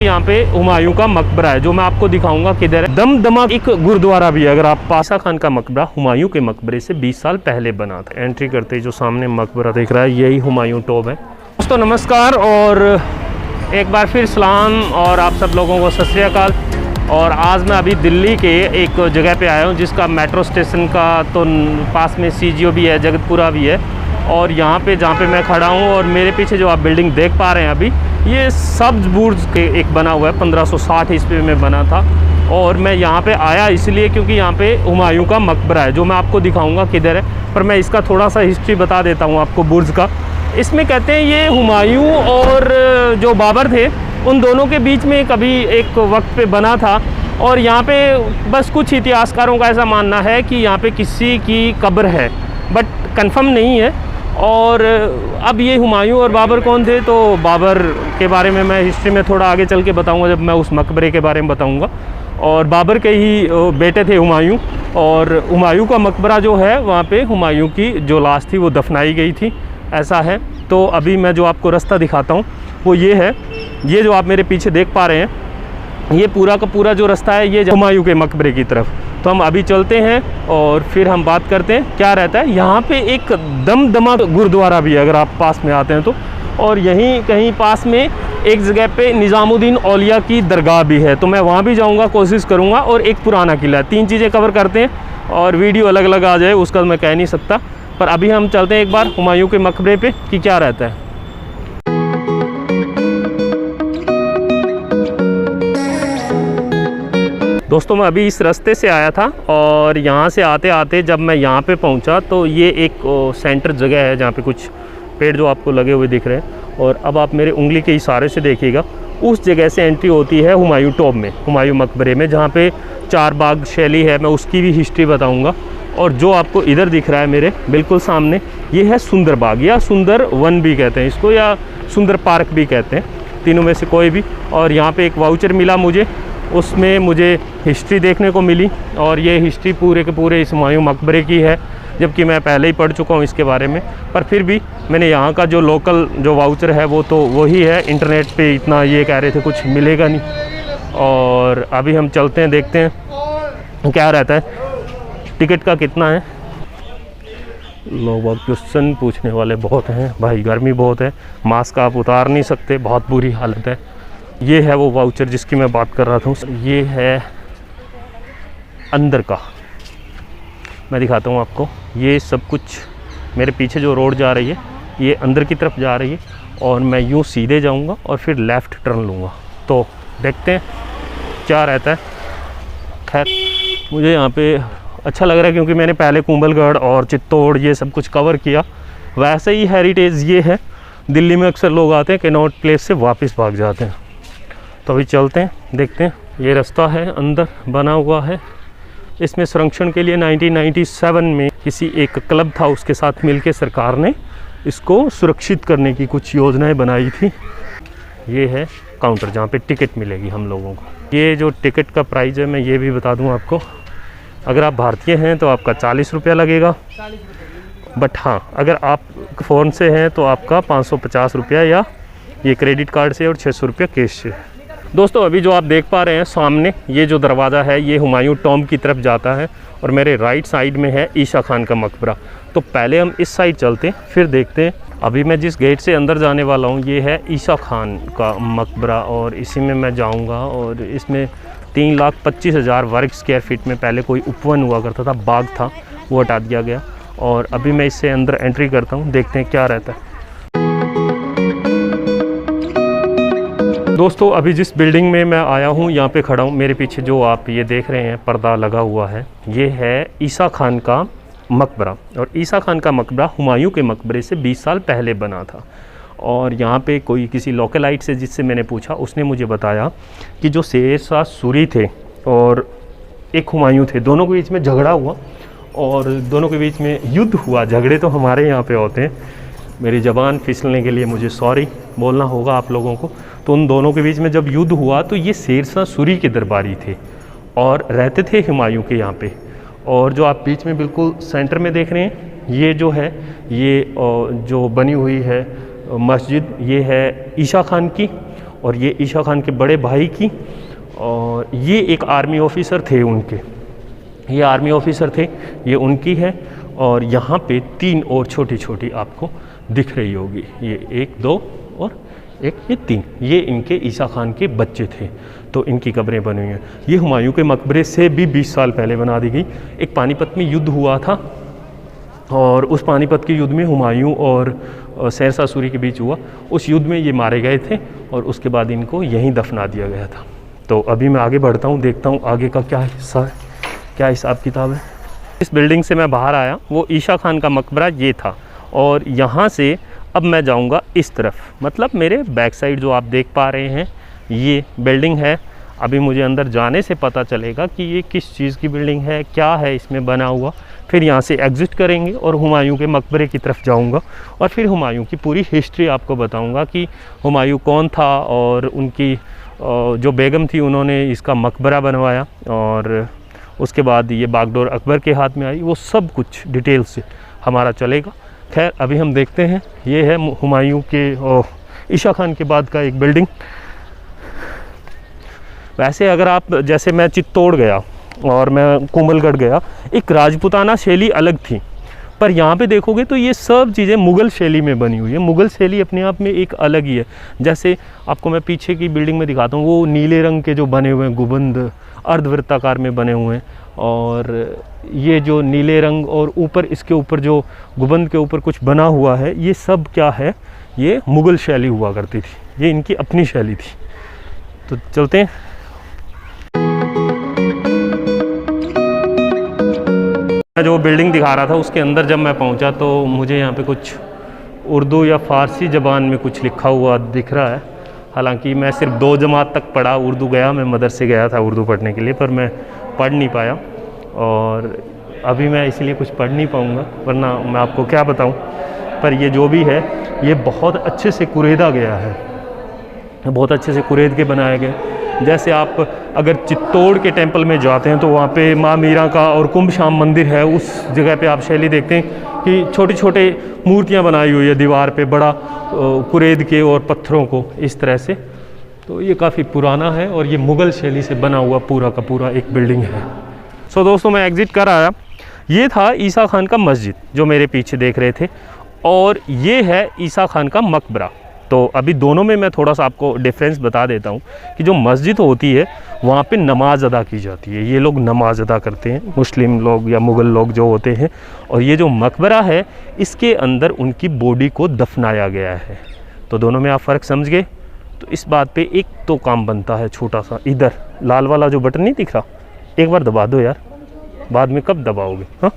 यहाँ पे हुमायूं का मकबरा है जो मैं आपको दिखाऊंगा किधर है। दमदमा एक गुरुद्वारा भी है। अगर आप पासा खान का मकबरा हुमायूं के मकबरे से 20 साल पहले बना था। एंट्री करते ही जो सामने मकबरा दिख रहा है यही हुमायूं टॉम है। दोस्तों नमस्कार और एक बार फिर सलाम और आप सब लोगों को सत श्री अकाल। और आज मैं अभी दिल्ली के एक जगह पे आया हूँ जिसका मेट्रो स्टेशन का तो पास में CGO भी है, जगतपुरा भी है। और यहाँ पे जहाँ पे मैं खड़ा हूँ और मेरे पीछे जो आप बिल्डिंग देख पा रहे हैं अभी, ये सब्ज बुर्ज के एक बना हुआ है, 1560 ईस्वी में बना था। और मैं यहाँ पे आया इसलिए क्योंकि यहाँ पे हुमायूं का मकबरा है जो मैं आपको दिखाऊंगा किधर है। पर मैं इसका थोड़ा सा हिस्ट्री बता देता हूँ आपको बुर्ज का। इसमें कहते हैं ये हुमायूं और जो बाबर थे उन दोनों के बीच में कभी एक वक्त पे बना था। और यहाँ पे बस कुछ इतिहासकारों का ऐसा मानना है कि यहाँ पे किसी की कब्र है, बट कंफर्म नहीं है। और अब ये हुमायूं और बाबर कौन थे, तो बाबर के बारे में मैं हिस्ट्री में थोड़ा आगे चल के बताऊंगा जब मैं उस मकबरे के बारे में बताऊंगा। और बाबर के ही बेटे थे हुमायूं। और हुमायूं का मकबरा जो है वहाँ पे हुमायूं की जो लाश थी वो दफनाई गई थी, ऐसा है। तो अभी मैं जो आपको रास्ता दिखाता हूँ वो ये है। ये जो आप मेरे पीछे देख पा रहे हैं ये पूरा का पूरा जो रास्ता है ये हुमायूं के मकबरे की तरफ। तो हम अभी चलते हैं और फिर हम बात करते हैं क्या रहता है। यहाँ पे एक दमदमा गुरुद्वारा भी है अगर आप पास में आते हैं तो। और यहीं कहीं पास में एक जगह पे निज़ामुद्दीन औलिया की दरगाह भी है, तो मैं वहाँ भी जाऊँगा, कोशिश करूँगा। और एक पुराना किला है। 3 चीज़ें कवर करते हैं और वीडियो अलग अलग आ जाए उसका मैं कह नहीं सकता। पर अभी हम चलते हैं एक बार हुमायूं के मकबरे पे कि क्या रहता है। दोस्तों मैं अभी इस रास्ते से आया था और यहाँ से आते आते जब मैं यहाँ पे पहुँचा तो ये एक सेंटर जगह है जहाँ पे कुछ पेड़ जो आपको लगे हुए दिख रहे हैं। और अब आप मेरे उंगली के इशारे से देखिएगा, उस जगह से एंट्री होती है हुमायूं टॉम में, हुमायूं मकबरे में, जहाँ पे 4 बाग शैली है। मैं उसकी भी हिस्ट्री बताऊँगा। और जो आपको इधर दिख रहा है मेरे बिल्कुल सामने, ये है सुंदर बाग या सुंदर वन भी कहते हैं इसको, या सुंदर पार्क भी कहते हैं, तीनों में से कोई भी। और यहाँ पे एक वाउचर मिला मुझे, उसमें मुझे हिस्ट्री देखने को मिली। और ये हिस्ट्री पूरे के पूरे इस हुमायूं मकबरे की है, जबकि मैं पहले ही पढ़ चुका हूँ इसके बारे में। पर फिर भी मैंने यहाँ का जो लोकल जो वाउचर है वो तो वही है। इंटरनेट पे इतना ये कह रहे थे कुछ मिलेगा नहीं। और अभी हम चलते हैं, देखते हैं क्या रहता है, टिकट का कितना है। लोग अब क्वेश्चन पूछने वाले बहुत हैं भाई, गर्मी बहुत है, मास्क आप उतार नहीं सकते, बहुत बुरी हालत है। ये है वो वाउचर जिसकी मैं बात कर रहा था। ये है अंदर का, मैं दिखाता हूँ आपको। ये सब कुछ मेरे पीछे जो रोड जा रही है ये अंदर की तरफ जा रही है और मैं यूँ सीधे जाऊँगा और फिर लेफ़्ट टर्न लूँगा। तो देखते हैं क्या रहता है। खैर मुझे यहाँ पे अच्छा लग रहा है क्योंकि मैंने पहले कुंभलगढ़ और चित्तौड़ ये सब कुछ कवर किया। वैसे ही हेरिटेज ये है, दिल्ली में अक्सर लोग आते हैं कैनॉट प्लेस से वापस भाग जाते हैं। तो अभी चलते हैं, देखते हैं। ये रास्ता है अंदर बना हुआ है। इसमें संरक्षण के लिए 1997 में किसी एक क्लब था, उसके साथ मिलकर सरकार ने इसको सुरक्षित करने की कुछ योजनाएं बनाई थी। ये है काउंटर जहाँ पे टिकट मिलेगी हम लोगों को। ये जो टिकट का प्राइस है मैं ये भी बता दूँ आपको, अगर आप भारतीय हैं तो आपका 40 रुपया लगेगा। बट हाँ, अगर आप फ़ोन से हैं तो आपका 550 रुपया या ये क्रेडिट कार्ड से और 600 रुपया कैश से। दोस्तों अभी जो आप देख पा रहे हैं सामने ये जो दरवाज़ा है ये हुमायूं टॉम की तरफ जाता है और मेरे राइट साइड में है ईसा खान का मकबरा। तो पहले हम इस साइड चलते हैं फिर देखते हैं। अभी मैं जिस गेट से अंदर जाने वाला हूँ ये है ईसा खान का मकबरा और इसी में मैं जाऊँगा। और इसमें 3,25,000 वर्ग स्क्वायर फीट में पहले कोई उपवन हुआ करता था, बाग था, वो हटा दिया गया। और अभी मैं इससे अंदर एंट्री करता हूँ, देखते हैं क्या रहता है। दोस्तों अभी जिस बिल्डिंग में मैं आया हूँ यहाँ पे खड़ा हूँ, मेरे पीछे जो आप ये देख रहे हैं पर्दा लगा हुआ है ये है ईसा खान का मकबरा। और ईसा खान का मकबरा हुमायूं के मकबरे से 20 साल पहले बना था। और यहाँ पे कोई किसी लोकलाइट से जिससे मैंने पूछा उसने मुझे बताया कि जो शेरशाह सूरी थे और एक हुमायूं थे, दोनों के बीच में झगड़ा हुआ और दोनों के बीच में युद्ध हुआ। झगड़े तो हमारे यहाँ पे होते हैं, मेरी ज़बान फिसलने के लिए मुझे सॉरी बोलना होगा आप लोगों को। तो उन दोनों के बीच में जब युद्ध हुआ तो ये शेरशाह सूरी के दरबारी थे और रहते थे हुमायूं के यहाँ पे। और जो आप बीच में बिल्कुल सेंटर में देख रहे हैं ये जो है ये जो बनी हुई है मस्जिद, ये है ईसा खान की। और ये ईशा खान के बड़े भाई की, और ये एक आर्मी ऑफिसर थे उनके, ये आर्मी ऑफिसर थे, ये उनकी है। और यहाँ पे 3 और छोटी छोटी आपको दिख रही होगी, ये 1 2 और एक ये 3, ये इनके ईशा खान के बच्चे थे। तो इनकी कब्रें बनी हुई हैं। ये हुमायूं के मकबरे से भी 20 साल पहले बना दी गई। एक पानीपत में युद्ध हुआ था और उस पानीपत के युद्ध में हुमायूं और शेरशाह सूरी के बीच हुआ। उस युद्ध में ये मारे गए थे और उसके बाद इनको यहीं दफना दिया गया था। तो अभी मैं आगे बढ़ता हूँ, देखता हूँ आगे का क्या हिस्सा है, क्या हिसाब किताब है। इस बिल्डिंग से मैं बाहर आया, वो ईशा खान का मकबरा ये था, और यहाँ से अब मैं जाऊँगा इस तरफ, मतलब मेरे बैक साइड जो आप देख पा रहे हैं ये बिल्डिंग है। अभी मुझे अंदर जाने से पता चलेगा कि ये किस चीज़ की बिल्डिंग है, क्या है इसमें बना हुआ। फिर यहाँ से एग्ज़िट करेंगे और हुमायूं के मकबरे की तरफ जाऊँगा और फिर हुमायूं की पूरी हिस्ट्री आपको बताऊँगा कि हुमायूं कौन था और उनकी जो बेगम थी उन्होंने इसका मकबरा बनवाया, और उसके बाद ये बागडोर अकबर के हाथ में आई। वो सब कुछ डिटेल से हमारा चलेगा। खैर अभी हम देखते हैं, ये है हुमायूं के ईशा खान के बाद का एक बिल्डिंग। वैसे अगर आप, जैसे मैं चित्तौड़ गया और मैं कोमलगढ़ गया, एक राजपूताना शैली अलग थी, पर यहाँ पे देखोगे तो ये सब चीज़ें मुग़ल शैली में बनी हुई है। मुग़ल शैली अपने आप में एक अलग ही है। जैसे आपको मैं पीछे की बिल्डिंग में दिखाता हूँ, वो नीले रंग के जो बने हुए हैं गुंबद अर्धवृत्ताकार में बने हुए हैं, और ये जो नीले रंग और ऊपर इसके ऊपर जो गुंबद के ऊपर कुछ बना हुआ है, ये सब क्या है, ये मुग़ल शैली हुआ करती थी, ये इनकी अपनी शैली थी। तो चलते हैं। जो बिल्डिंग दिखा रहा था उसके अंदर जब मैं पहुंचा तो मुझे यहाँ पे कुछ उर्दू या फ़ारसी ज़बान में कुछ लिखा हुआ दिख रहा है। हालांकि मैं सिर्फ 2 जमात तक पढ़ा, उर्दू गया, मैं मदरसे गया था उर्दू पढ़ने के लिए, पर मैं पढ़ नहीं पाया और अभी मैं इसलिए कुछ पढ़ नहीं पाऊँगा, वरना मैं आपको क्या बताऊँ। पर ये जो भी है ये बहुत अच्छे से कुरेदा गया है, बहुत अच्छे से कुरेद के बनाए गए। जैसे आप अगर चित्तौड़ के टेंपल में जाते हैं तो वहाँ पे माँ मीरा का और कुंभ श्याम मंदिर है, उस जगह पे आप शैली देखते हैं कि छोटे छोटे मूर्तियाँ बनाई हुई है दीवार पे, बड़ा कुरेद के और पत्थरों को इस तरह से। तो ये काफ़ी पुराना है और ये मुग़ल शैली से बना हुआ पूरा का पूरा एक बिल्डिंग है। सो दोस्तों मैं एग्ज़िट कर आया। ये था ईसा खान का मस्जिद जो मेरे पीछे देख रहे थे, और ये है ईसा खान का मकबरा। तो अभी दोनों में मैं थोड़ा सा आपको डिफरेंस बता देता हूँ कि जो मस्जिद होती है वहाँ पे नमाज अदा की जाती है, ये लोग नमाज अदा करते हैं, मुस्लिम लोग या मुग़ल लोग जो होते हैं। और ये जो मकबरा है इसके अंदर उनकी बॉडी को दफनाया गया है। तो दोनों में आप फ़र्क समझ गए। तो इस बात पे एक तो काम बनता है छोटा सा, इधर लाल वाला जो बटन नहीं दिख रहा, एक बार दबा दो यार, बाद में कब दबाओगे। हाँ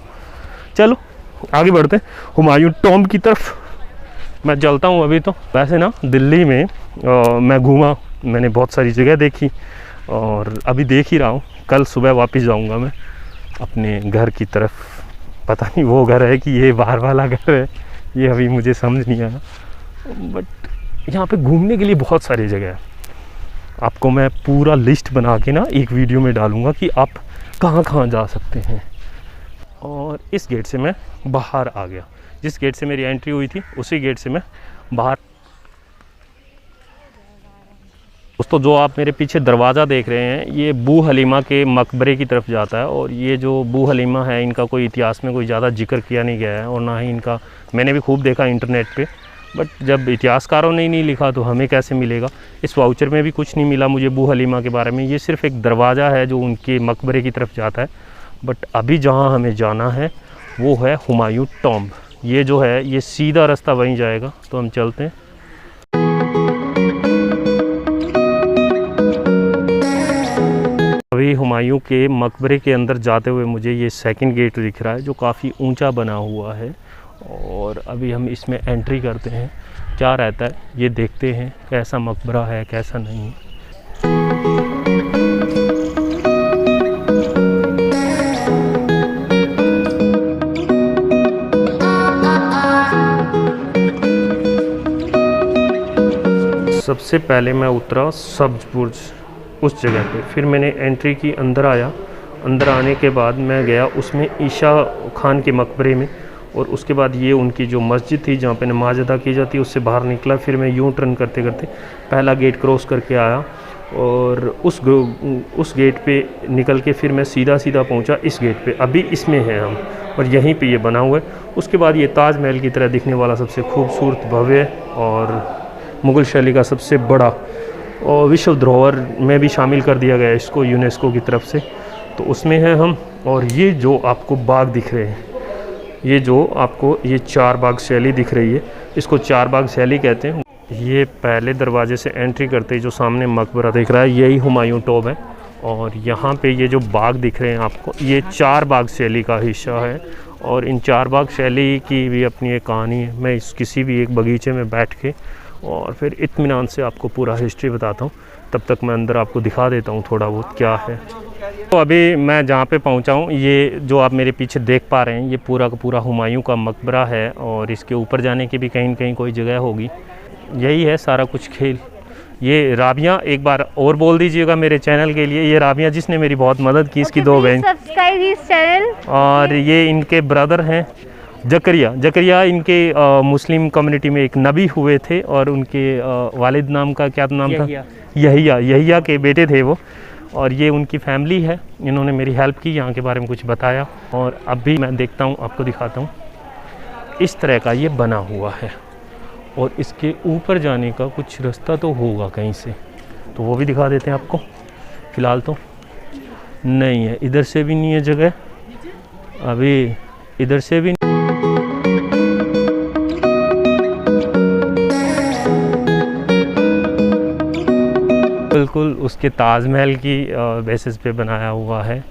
चलो आगे बढ़ते हैं हुमायूं टॉम्ब की तरफ। मैं चलता हूँ अभी। तो वैसे ना दिल्ली में मैं घूमा, मैंने बहुत सारी जगह देखी और अभी देख ही रहा हूँ। कल सुबह वापस जाऊँगा मैं अपने घर की तरफ। पता नहीं वो घर है कि ये बाहर वाला घर है, ये अभी मुझे समझ नहीं आया। बट यहाँ पे घूमने के लिए बहुत सारी जगह है। आपको मैं पूरा लिस्ट बना के ना एक वीडियो में डालूँगा कि आप कहाँ कहाँ जा सकते हैं। और इस गेट से मैं बाहर आ गया, जिस गेट से मेरी एंट्री हुई थी उसी गेट से मैं बाहर। दोस्तों जो आप मेरे पीछे दरवाज़ा देख रहे हैं ये बू हलीमा के मकबरे की तरफ जाता है। और ये जो बू हलीमा है इनका कोई इतिहास में कोई ज़्यादा जिक्र किया नहीं गया है, और ना ही इनका, मैंने भी खूब देखा इंटरनेट पे, बट जब इतिहासकारों ने नहीं लिखा तो हमें कैसे मिलेगा। इस वाउचर में भी कुछ नहीं मिला मुझे बू हलीमा के बारे में। ये सिर्फ एक दरवाज़ा है जो उनके मकबरे की तरफ जाता है। बट अभी जहाँ हमें जाना है वो है हुमायूं टॉम्ब। ये जो है ये सीधा रास्ता वहीं जाएगा, तो हम चलते हैं। अभी हुमायूं के मकबरे के अंदर जाते हुए मुझे ये सेकंड गेट दिख रहा है जो काफ़ी ऊंचा बना हुआ है, और अभी हम इसमें एंट्री करते हैं। क्या रहता है ये देखते हैं, कैसा मकबरा है कैसा नहीं। सबसे पहले मैं उतरा सब्ज बुर्ज उस जगह पे, फिर मैंने एंट्री की, अंदर आया। अंदर आने के बाद मैं गया उसमें ईशा खान के मकबरे में, और उसके बाद ये उनकी जो मस्जिद थी जहाँ पे नमाज अदा की जाती है, उससे बाहर निकला। फिर मैं यूँ टर्न करते करते पहला गेट क्रॉस करके आया और उस गेट पे निकल के फिर मैं सीधा पहुंचा इस गेट पे। अभी इसमें हैं हम और यहीं पे ये बना हुआ है। उसके बाद ये ताजमहल की तरह दिखने वाला सबसे खूबसूरत भव्य और मुग़ल शैली का सबसे बड़ा और विश्व धरोहर में भी शामिल कर दिया गया है इसको यूनेस्को की तरफ से, तो उसमें हैं हम। और ये जो आपको बाग दिख रहे हैं, ये जो आपको ये चार बाग शैली दिख रही है, इसको चार बाग शैली कहते हैं। ये पहले दरवाजे से एंट्री करते ही जो सामने मकबरा दिख रहा है, यही हुमायूं टॉब है। और यहाँ पे ये जो बाग दिख रहे हैं आपको, ये चार बाग शैली का हिस्सा है। और इन चार बाग शैली की भी अपनी एक कहानी है। मैं किसी भी एक बगीचे में बैठ के और फिर इत्मीनान से आपको पूरा हिस्ट्री बताता हूँ। तब तक मैं अंदर आपको दिखा देता हूँ थोड़ा बहुत क्या है। तो अभी मैं जहाँ पे पहुँचा हूँ, ये जो आप मेरे पीछे देख पा रहे हैं, ये पूरा का पूरा हुमायूं का मकबरा है। और इसके ऊपर जाने की भी कहीं न कहीं कोई जगह होगी। यही है सारा कुछ खेल। ये राबिया, एक बार और बोल दीजिएगा मेरे चैनल के लिए, ये राबिया जिसने मेरी बहुत मदद की, इसकी दो बहन। सब्सक्राइब इस चैनल। और ये इनके ब्रदर हैं जकरिया इनके मुस्लिम कम्युनिटी में एक नबी हुए थे और उनके वालिद नाम का क्या नाम था? यहिया के बेटे थे वो। और ये उनकी फैमिली है, इन्होंने मेरी हेल्प की, यहाँ के बारे में कुछ बताया। और अभी मैं देखता हूँ, आपको दिखाता हूँ। इस तरह का ये बना हुआ है और इसके ऊपर जाने का कुछ रास्ता तो होगा कहीं से, तो वो भी दिखा देते हैं आपको। फ़िलहाल तो नहीं है, इधर से भी नहीं है जगह, अभी इधर से भी। बिल्कुल उसके ताजमहल की बेसिस पे बनाया हुआ है।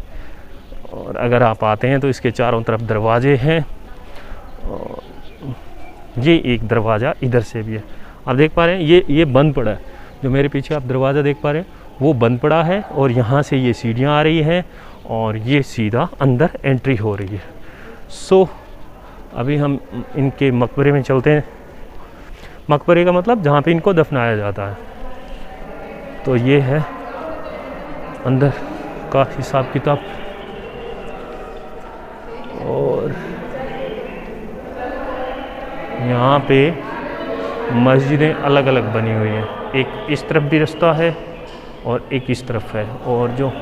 और अगर आप आते हैं तो इसके चारों तरफ दरवाजे हैं। और ये एक दरवाज़ा इधर से भी है, आप देख पा रहे हैं। ये बंद पड़ा है, जो मेरे पीछे आप दरवाज़ा देख पा रहे हैं वो बंद पड़ा है। और यहाँ से ये सीढ़ियाँ आ रही हैं और ये सीधा अंदर एंट्री हो रही है। सो अभी हम इनके मकबरे में चलते हैं। मकबरे का मतलब जहाँ पे इनको दफनाया जाता है। तो ये है अंदर का हिसाब किताब। और यहाँ पे मस्जिदें अलग अलग बनी हुई हैं, एक इस तरफ भी रास्ता है और एक इस तरफ है। और जो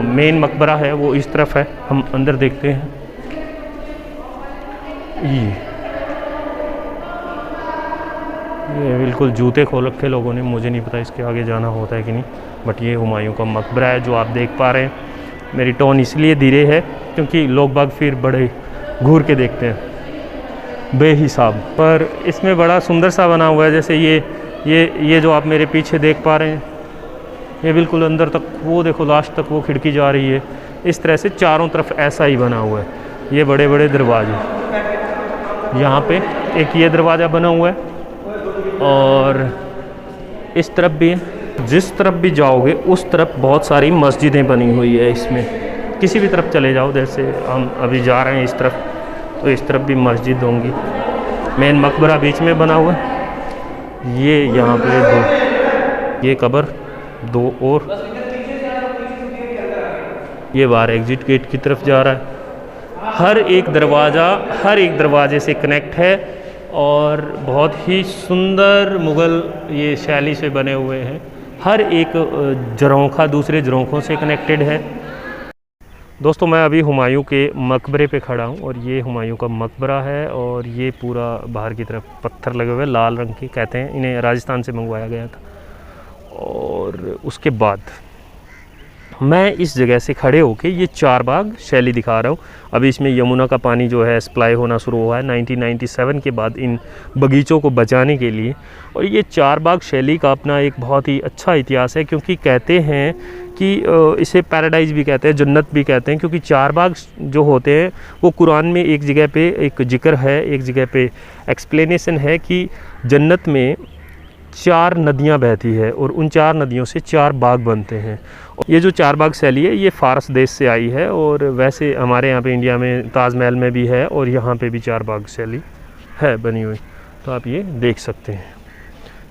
मेन मकबरा है वो इस तरफ है। हम अंदर देखते हैं। ये बिल्कुल जूते खोल रखे लोगों ने, मुझे नहीं पता इसके आगे जाना होता है कि नहीं, बट ये हुमायूं का मकबरा है जो आप देख पा रहे हैं। मेरी टोन इसलिए धीरे है क्योंकि लोग बाग फिर बड़े घूर के देखते हैं बेहिसाब। पर इसमें बड़ा सुंदर सा बना हुआ है। जैसे ये जो आप मेरे पीछे देख पा रहे हैं, ये बिल्कुल अंदर तक, वो देखो लास्ट तक वो खिड़की जा रही है। इस तरह से चारों तरफ ऐसा ही बना हुआ है। ये बड़े बड़े दरवाजे, यहाँ पे एक ये दरवाज़ा बना हुआ है और इस तरफ भी है। जिस तरफ भी जाओगे उस तरफ बहुत सारी मस्जिदें बनी हुई है। इसमें किसी भी तरफ चले जाओ, जैसे हम अभी जा रहे हैं इस तरफ, तो इस तरफ भी मस्जिद होंगी। मेन मकबरा बीच में बना हुआ है। ये यहाँ पे दो, ये कब्र दो, और ये बाहर एग्जिट गेट की तरफ जा रहा है। हर एक दरवाजे से कनेक्ट है और बहुत ही सुंदर मुग़ल ये शैली से बने हुए हैं। हर एक झरोखा दूसरे झरोखों से कनेक्टेड है। दोस्तों मैं अभी हुमायूं के मकबरे पे खड़ा हूँ और ये हुमायूं का मकबरा है। और ये पूरा बाहर की तरफ पत्थर लगे हुए लाल रंग के, कहते हैं इन्हें राजस्थान से मंगवाया गया था। और उसके बाद मैं इस जगह से खड़े होके ये चार बाग शैली दिखा रहा हूँ। अभी इसमें यमुना का पानी जो है सप्लाई होना शुरू हुआ है 1997 के बाद इन बगीचों को बचाने के लिए। और ये चार बाग शैली का अपना एक बहुत ही अच्छा इतिहास है, क्योंकि कहते हैं कि इसे पैराडाइज भी कहते हैं, जन्नत भी कहते हैं, क्योंकि चार बाग जो होते हैं वो कुरान में एक जगह पे एक जिक्र है, एक जगह पे एक्सप्लेनेशन है कि जन्नत में 4 नदियाँ बहती है और उन 4 नदियों से 4 बाग बनते हैं। ये जो चार बाग शैली है ये फ़ारस देश से आई है। और वैसे हमारे यहाँ पे इंडिया में ताजमहल में भी है और यहाँ पे भी चार बाग शैली है बनी हुई, तो आप ये देख सकते हैं।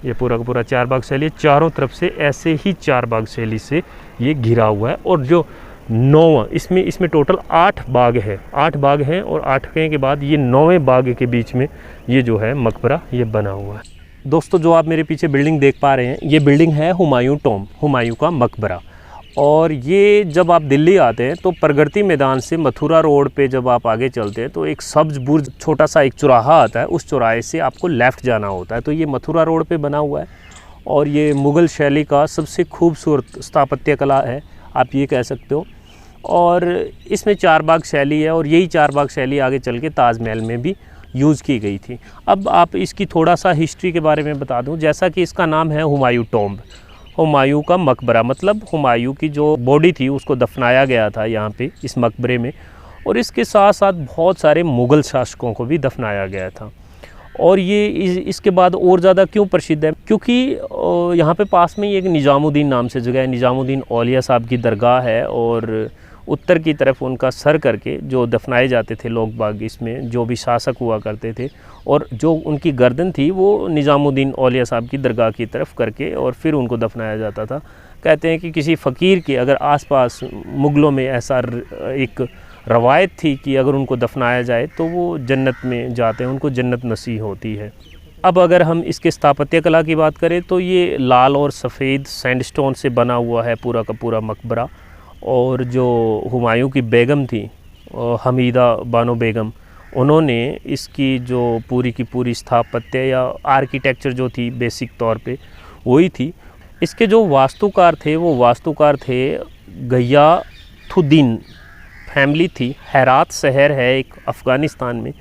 ये पूरा का पूरा चार बाग शैली, चारों तरफ से ऐसे ही चार बाग शैली से ये घिरा हुआ है। और जो 9वां, इसमें टोटल 8 बाग है, 8 बाग हैं और 8 के बाद ये 9वें बाग के बीच में ये जो है मकबरा ये बना हुआ है। दोस्तों जो आप मेरे पीछे बिल्डिंग देख पा रहे हैं, ये बिल्डिंग है हुमायूं टॉम्ब, हुमायूं का मकबरा। और ये जब आप दिल्ली आते हैं तो प्रगति मैदान से मथुरा रोड पे जब आप आगे चलते हैं तो एक सब्ज बुर्ज छोटा सा एक चौराहा आता है, उस चौराहे से आपको लेफ़्ट जाना होता है। तो ये मथुरा रोड पे बना हुआ है और ये मुग़ल शैली का सबसे खूबसूरत स्थापत्य कला है, आप ये कह सकते हो। और इसमें 4 बाग शैली है और यही 4 बाग शैली आगे चल के ताजमहल में भी यूज़ की गई थी। अब आप इसकी थोड़ा सा हिस्ट्री के बारे में बता दूं। जैसा कि इसका नाम है हुमायूं टॉम्ब, हुमायूं का मकबरा, मतलब हुमायूं की जो बॉडी थी उसको दफनाया गया था यहाँ पे इस मकबरे में। और इसके साथ साथ बहुत सारे मुग़ल शासकों को भी दफनाया गया था। और ये इसके बाद और ज़्यादा क्यों प्रसिद्ध है, क्योंकि यहाँ पे पास में ही एक निज़ामुद्दीन नाम से जगह है, निज़ामुद्दीन औलिया साहब की दरगाह है। और उत्तर की तरफ उनका सर करके जो दफनाए जाते थे लोग बाग, इसमें जो भी शासक हुआ करते थे, और जो उनकी गर्दन थी वो निज़ामुद्दीन औलिया साहब की दरगाह की तरफ करके और फिर उनको दफनाया जाता था। कहते हैं कि किसी फ़कीर के अगर आसपास मुग़लों में ऐसा एक रवायत थी कि अगर उनको दफनाया जाए तो वो जन्नत में जाते हैं, उनको जन्नत नसीब होती है। अब अगर हम इसके स्थापत्य कला की बात करें तो ये लाल और सफ़ेद सैंडस्टोन से बना हुआ है पूरा का पूरा मकबरा। और जो हुमायूं की बेगम थी, हमीदा बानो बेगम, उन्होंने इसकी जो पूरी की पूरी स्थापत्य या आर्किटेक्चर जो थी बेसिक तौर पे वही थी। इसके जो वास्तुकार थे वो वास्तुकार थे गयाथुद्दीन फैमिली थी। हेरात शहर है एक अफ़गानिस्तान में,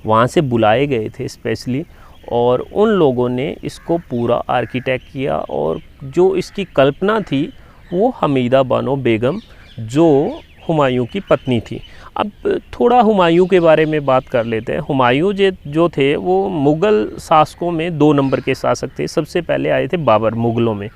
वहाँ से बुलाए गए थे स्पेशली, और उन लोगों ने इसको पूरा आर्किटेक्ट किया। और जो इसकी कल्पना थी वो हमीदा बानो बेगम जो हुमायूं की पत्नी थी। अब थोड़ा हुमायूं के बारे में बात कर लेते हैं। हुमायूं जो थे वो मुग़ल शासकों में 2 नंबर के शासक थे। सबसे पहले आए थे बाबर मुग़लों में,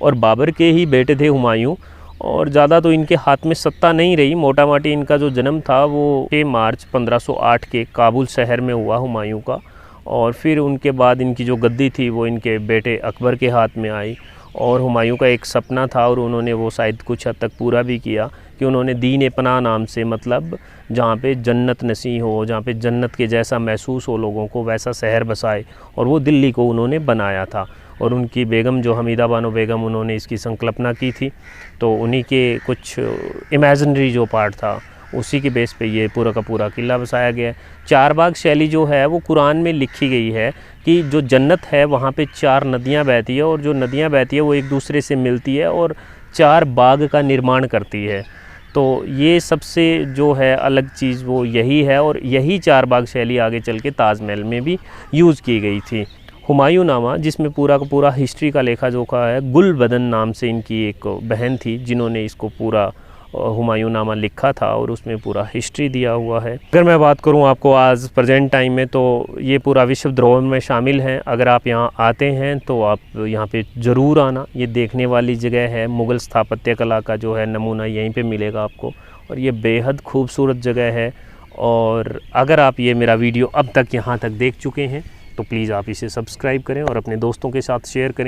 और बाबर के ही बेटे थे हुमायूं। और ज़्यादा तो इनके हाथ में सत्ता नहीं रही, मोटा माटी इनका जो जन्म था वो 6 मार्च 1508 के काबुल शहर में हुआ हुमायूं का। और फिर उनके बाद इनकी जो गद्दी थी वो इनके बेटे अकबर के हाथ में आई। और हुमायूं का एक सपना था और उन्होंने वो शायद कुछ हद तक पूरा भी किया कि उन्होंने दीन पनाह नाम से, मतलब जहाँ पे जन्नत नसीब हो, जहाँ पे जन्नत के जैसा महसूस हो लोगों को, वैसा शहर बसाए। और वो दिल्ली को उन्होंने बनाया था। और उनकी बेगम जो हमीदा बानो बेगम, उन्होंने इसकी संकल्पना की थी। तो उन्हीं के कुछ इमेजिनरी जो पार्ट था उसी के बेस पे ये पूरा का पूरा किला बसाया गया है। 4 बाग शैली जो है वो कुरान में लिखी गई है कि जो जन्नत है वहाँ पे 4 नदियाँ बहती है, और जो नदियाँ बहती है वो एक दूसरे से मिलती है और 4 बाग का निर्माण करती है। तो ये सबसे जो है अलग चीज़ वो यही है, और यही 4 बाग शैली आगे चल के ताजमहल में भी यूज़ की गई थी। हुमायूं नामा, जिसमें पूरा का पूरा हिस्ट्री का लेखा जोखा है, गुल बदन नाम से इनकी एक बहन थी जिन्होंने इसको पूरा हुमायूं नामा लिखा था और उसमें पूरा हिस्ट्री दिया हुआ है। अगर मैं बात करूं आपको आज प्रेजेंट टाइम में, तो ये पूरा विश्व धरोहर में शामिल है। अगर आप यहाँ आते हैं तो आप यहाँ पे ज़रूर आना, ये देखने वाली जगह है। मुग़ल स्थापत्य कला का जो है नमूना यहीं पे मिलेगा आपको, और ये बेहद खूबसूरत जगह है। और अगर आप ये मेरा वीडियो अब तक यहाँ तक देख चुके हैं तो प्लीज़ आप इसे सब्सक्राइब करें और अपने दोस्तों के साथ शेयर करें।